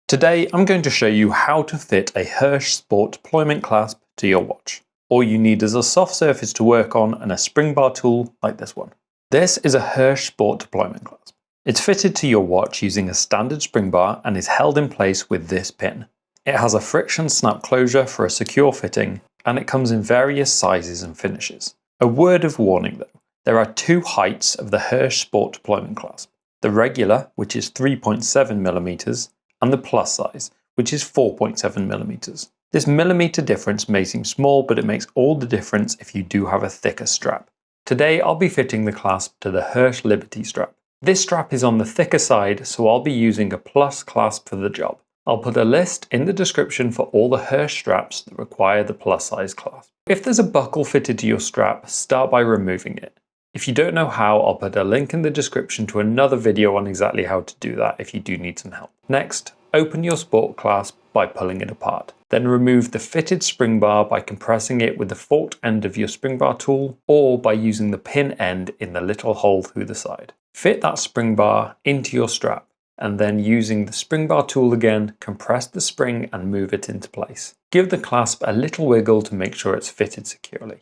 Today I'm going to show you how to fit a Hirsch Sport Deployment Clasp to your watch. All you need is a soft surface to work on and a spring bar tool like this one. This is a Hirsch Sport Deployment Clasp. It's fitted to your watch using a standard spring bar and is held in place with this pin. It has a friction snap closure for a secure fitting, and it comes in various sizes and finishes. A word of warning though, there are two heights of the Hirsch Sport Deployment Clasp. The regular, which is 3.7mm, and the plus size, which is 4.7mm. This millimeter difference may seem small, but it makes all the difference if you do have a thicker strap. Today I'll be fitting the clasp to the Hirsch Liberty strap. This strap is on the thicker side, so I'll be using a plus clasp for the job. I'll put a list in the description for all the Hirsch straps that require the plus size clasp. If there's a buckle fitted to your strap, start by removing it. If you don't know how, I'll put a link in the description to another video on exactly how to do that if you do need some help. Next, open your sport clasp by pulling it apart. Then remove the fitted spring bar by compressing it with the forked end of your spring bar tool or by using the pin end in the little hole through the side. Fit that spring bar into your strap and then using the spring bar tool again, compress the spring and move it into place. Give the clasp a little wiggle to make sure it's fitted securely.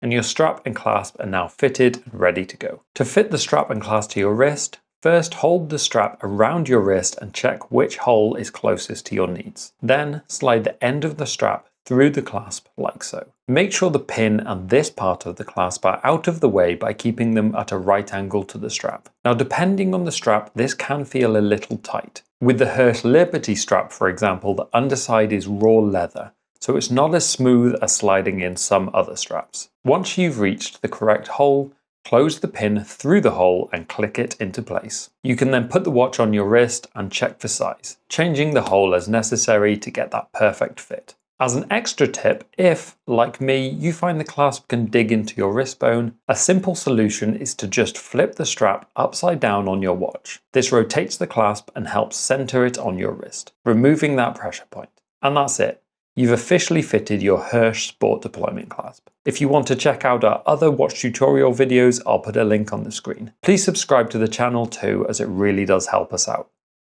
And your strap and clasp are now fitted and ready to go. To fit the strap and clasp to your wrist, first hold the strap around your wrist and check which hole is closest to your needs. Then slide the end of the strap through the clasp like so. Make sure the pin and this part of the clasp are out of the way by keeping them at a right angle to the strap. Now depending on the strap, this can feel a little tight. With the Hirsch Liberty strap, for example, the underside is raw leather, so it's not as smooth as sliding in some other straps. Once you've reached the correct hole, close the pin through the hole and click it into place. You can then put the watch on your wrist and check for size, changing the hole as necessary to get that perfect fit. As an extra tip, if, like me, you find the clasp can dig into your wrist bone, a simple solution is to just flip the strap upside down on your watch. This rotates the clasp and helps center it on your wrist, removing that pressure point. And that's it. You've officially fitted your Hirsch Sport Deployment Clasp. If you want to check out our other watch tutorial videos, I'll put a link on the screen. Please subscribe to the channel too, as it really does help us out.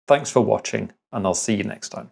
Thanks for watching, and I'll see you next time.